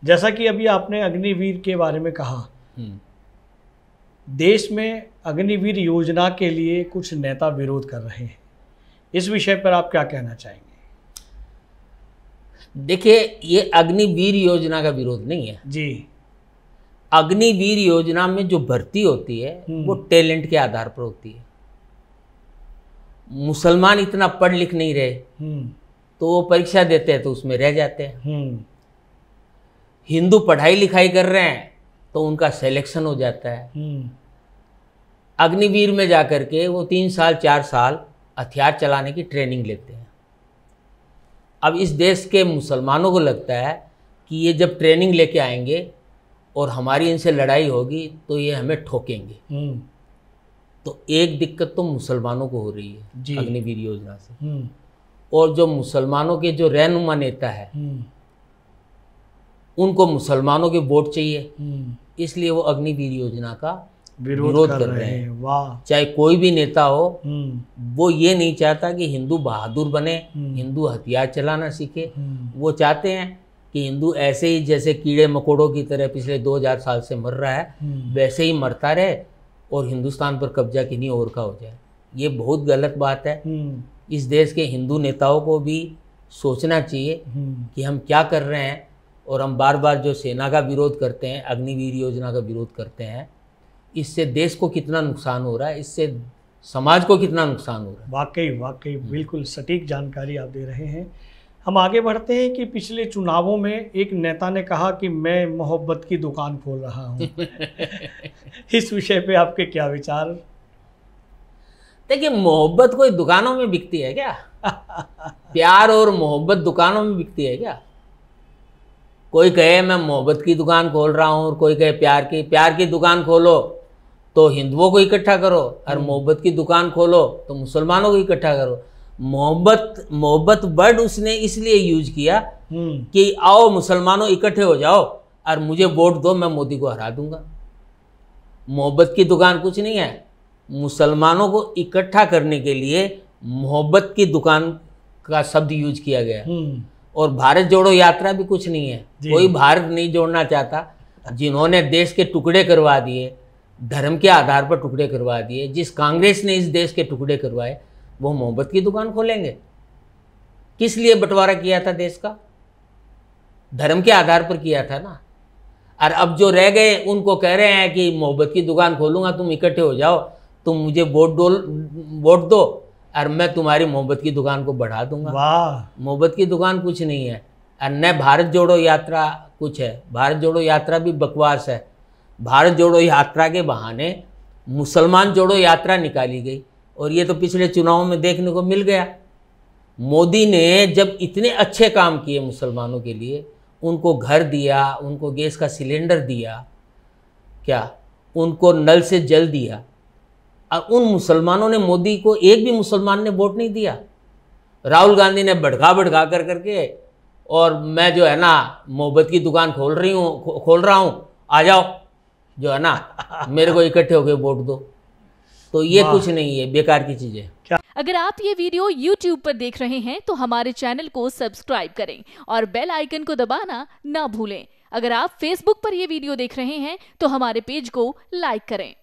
जैसा कि अभी आपने अग्निवीर के बारे में कहा, देश में अग्निवीर योजना के लिए कुछ नेता विरोध कर रहे हैं, इस विषय पर आप क्या कहना चाहेंगे? देखिए, ये अग्निवीर योजना का विरोध नहीं है जी। अग्निवीर योजना में जो भर्ती होती है वो टैलेंट के आधार पर होती है। मुसलमान इतना पढ़ लिख नहीं रहे तो वो परीक्षा देते हैं तो उसमें रह जाते हैं। हिंदू पढ़ाई लिखाई कर रहे हैं तो उनका सिलेक्शन हो जाता है। अग्निवीर में जाकर के वो 3 साल 4 साल हथियार चलाने की ट्रेनिंग लेते हैं। अब इस देश के मुसलमानों को लगता है कि ये जब ट्रेनिंग लेके आएंगे और हमारी इनसे लड़ाई होगी तो ये हमें ठोकेंगे। तो एक दिक्कत तो मुसलमानों को हो रही है अग्निवीर योजना से। और जो मुसलमानों के जो रहनुमा नेता है उनको मुसलमानों के वोट चाहिए, इसलिए वो अग्निवीर योजना का विरोध कर रहे हैं। वाह। चाहे कोई भी नेता हो, वो ये नहीं चाहता कि हिंदू बहादुर बने, हिंदू हथियार चलाना सीखे। वो चाहते हैं कि हिंदू ऐसे ही जैसे कीड़े मकोड़ों की तरह पिछले 2000 साल से मर रहा है वैसे ही मरता रहे और हिंदुस्तान पर कब्जा किन्हीं और का हो जाए। ये बहुत गलत बात है। इस देश के हिंदू नेताओं को भी सोचना चाहिए कि हम क्या कर रहे हैं। और हम बार बार जो सेना का विरोध करते हैं, अग्निवीर योजना का विरोध करते हैं, इससे देश को कितना नुकसान हो रहा है, इससे समाज को कितना नुकसान हो रहा है। वाकई बिल्कुल सटीक जानकारी आप दे रहे हैं। हम आगे बढ़ते हैं कि पिछले चुनावों में एक नेता ने कहा कि मैं मोहब्बत की दुकान खोल रहा हूँ। इस विषय पे आपके क्या विचार? देखिए, मोहब्बत कोई दुकानों में बिकती है क्या? प्यार और मोहब्बत दुकानों में बिकती है क्या? कोई कहे मैं मोहब्बत की दुकान खोल रहा हूँ और कोई कहे प्यार की दुकान खोलो तो हिंदुओं को इकट्ठा करो, और मोहब्बत की दुकान खोलो तो मुसलमानों को इकट्ठा करो। मोहब्बत वर्ड उसने इसलिए यूज किया कि आओ मुसलमानों इकट्ठे हो जाओ और मुझे वोट दो, मैं मोदी को हरा दूंगा। मोहब्बत की दुकान कुछ नहीं है। मुसलमानों को इकट्ठा करने के लिए मोहब्बत की दुकान का शब्द यूज किया गया। और भारत जोड़ो यात्रा भी कुछ नहीं है। कोई भारत नहीं जोड़ना चाहता। जिन्होंने देश के टुकड़े करवा दिए, धर्म के आधार पर टुकड़े करवा दिए, जिस कांग्रेस ने इस देश के टुकड़े करवाए, वो मोहब्बत की दुकान खोलेंगे? किस लिए बंटवारा किया था देश का? धर्म के आधार पर किया था ना। और अब जो रह गए उनको कह रहे हैं कि मोहब्बत की दुकान खोलूंगा, तुम इकट्ठे हो जाओ, तुम मुझे वोट दो और मैं तुम्हारी मोहब्बत की दुकान को बढ़ा दूंगा। वाह। मोहब्बत की दुकान कुछ नहीं है। और न भारत जोड़ो यात्रा कुछ है। भारत जोड़ो यात्रा भी बकवास है। भारत जोड़ो यात्रा के बहाने मुसलमान जोड़ो यात्रा निकाली गई और ये तो पिछले चुनावों में देखने को मिल गया। मोदी ने जब इतने अच्छे काम किए मुसलमानों के लिए, उनको घर दिया, उनको गैस का सिलेंडर दिया, क्या उनको नल से जल दिया, और उन मुसलमानों ने मोदी को, एक भी मुसलमान ने वोट नहीं दिया। राहुल गांधी ने भड़का करके और मैं जो है ना मोहब्बत की दुकान खोल रहा हूँ, आ जाओ जो है ना मेरे को इकट्ठे होकर वोट दो। तो ये कुछ नहीं है, बेकार की चीज़ है। अगर आप ये वीडियो YouTube पर देख रहे हैं तो हमारे चैनल को सब्सक्राइब करें और बेल आइकन को दबाना ना भूलें। अगर आप Facebook पर ये वीडियो देख रहे हैं तो हमारे पेज को लाइक करें।